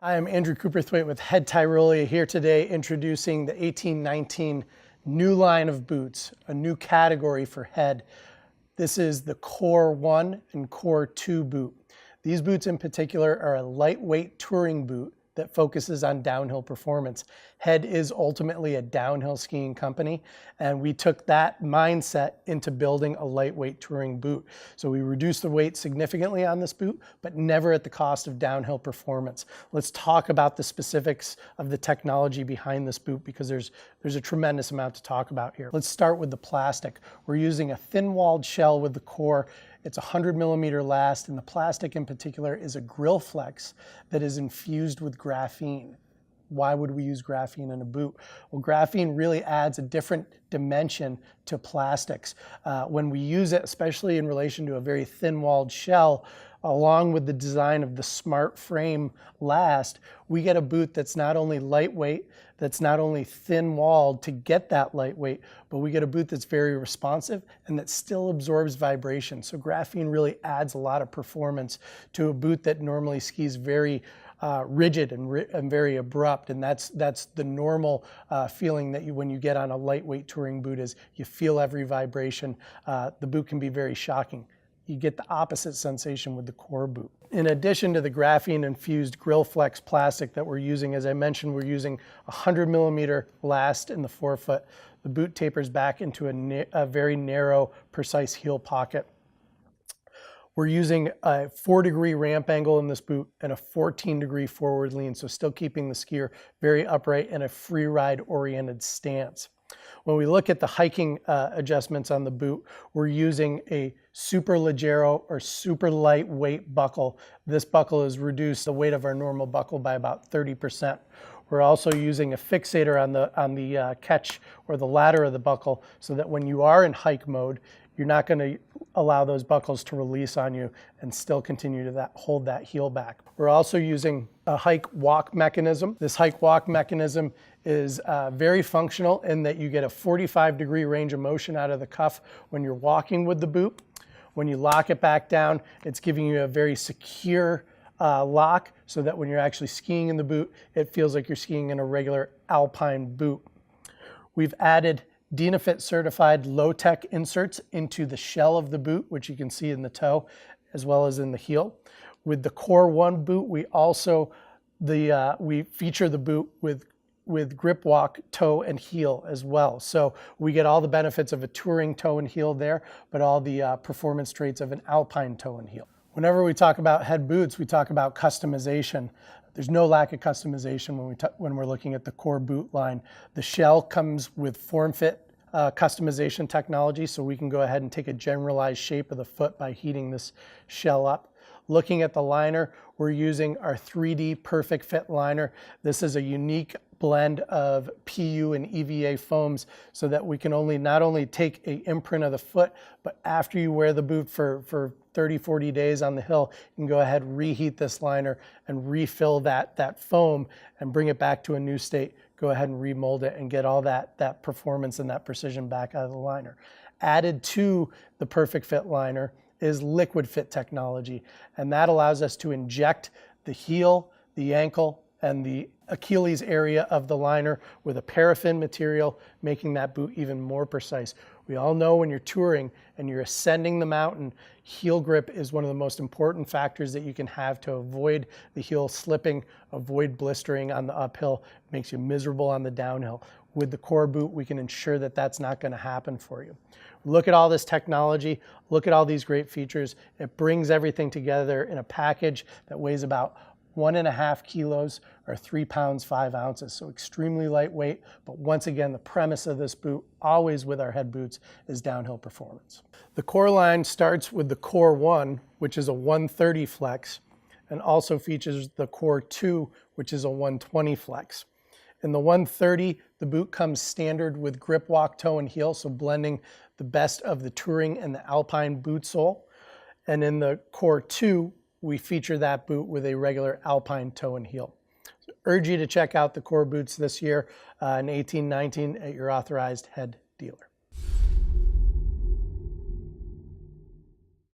I am Andrew Koopersuyt with Head Tyrolia here today introducing the 1819 new line of boots, a new category for Head. This is the Core 1 and Core 2 boot. These boots in particular are a lightweight touring boot that focuses on downhill performance. Head is ultimately a downhill skiing company, and we took that mindset into building a lightweight touring boot. So we reduced the weight significantly on this boot, but never at the cost of downhill performance. Let's talk about the specifics of the technology behind this boot because there's a tremendous amount to talk about here. Let's start with the plastic. We're using a thin-walled shell with the core. It's 100 millimeter last, and the plastic in particular is a grilflex that is infused with graphene. Why would we use graphene in a boot? Well, graphene really adds a different dimension to plastics. When we use it, especially in relation to a very thin-walled shell, along with the design of the smart frame last, we get a boot that's not only lightweight, that's not only thin-walled to get that lightweight, but we get a boot that's very responsive and that still absorbs vibration. So graphene really adds a lot of performance to a boot that normally skis very rigid and very abrupt, and that's the normal feeling that when you get on a lightweight touring boot is you feel every vibration. The boot can be very shocking. You get the opposite sensation with the core boot. In addition to the graphene infused grilflex plastic that we're using, as I mentioned, we're using 100 millimeter last in the forefoot. The boot tapers back into a very narrow, precise heel pocket. We're using a 4-degree ramp angle in this boot and a 14-degree forward lean, so still keeping the skier very upright in a free ride oriented stance. When we look at the hiking adjustments on the boot, we're using a super leggero or super lightweight buckle. This buckle has reduced the weight of our normal buckle by about 30%. We're also using a fixator on the catch or the ladder of the buckle so that when you are in hike mode, you're not going to allow those buckles to release on you and still continue to hold that heel back. We're also using a hike-walk mechanism. This hike-walk mechanism is very functional in that you get a 45-degree range of motion out of the cuff when you're walking with the boot. When you lock it back down, it's giving you a very secure lock so that when you're actually skiing in the boot, it feels like you're skiing in a regular alpine boot. We've added Dynafit certified low-tech inserts into the shell of the boot, which you can see in the toe as well as in the heel. With the Core 1 boot, we also we feature the boot with grip walk, toe, and heel as well. So we get all the benefits of a touring toe and heel there, but all the performance traits of an alpine toe and heel. Whenever we talk about Head boots, we talk about customization. There's no lack of customization when we're looking at the core boot line. The shell comes with form-fit customization technology, so we can go ahead and take a generalized shape of the foot by heating this shell up. Looking at the liner, we're using our 3D Perfect Fit liner. This is a unique blend of PU and EVA foams so that we can not only take an imprint of the foot, but after you wear the boot for 30, 40 days on the hill, you can go ahead, reheat this liner and refill that foam and bring it back to a new state. Go ahead and remold it and get all that performance and that precision back out of the liner. Added to the Perfect Fit liner is liquid fit technology, and that allows us to inject the heel, the ankle, and the Achilles area of the liner with a paraffin material, making that boot even more precise. We all know when you're touring and you're ascending the mountain, heel grip is one of the most important factors that you can have to avoid the heel slipping, avoid blistering on the uphill. It makes you miserable on the downhill. With the core boot, we can ensure that that's not going to happen for you. Look at all this technology, look at all these great features. It brings everything together in a package that weighs about 1.5 kilos or 3 pounds, 5 ounces. So extremely lightweight, but once again, the premise of this boot, always with our Head boots, is downhill performance. The core line starts with the Core 1, which is a 130 flex, and also features the Core 2, which is a 120 flex. In the 130, the boot comes standard with grip walk, toe, and heel, so blending the best of the touring and the alpine boot sole. And in the Core 2, we feature that boot with a regular alpine toe and heel. So urge you to check out the core boots this year in 1819 at your authorized Head dealer.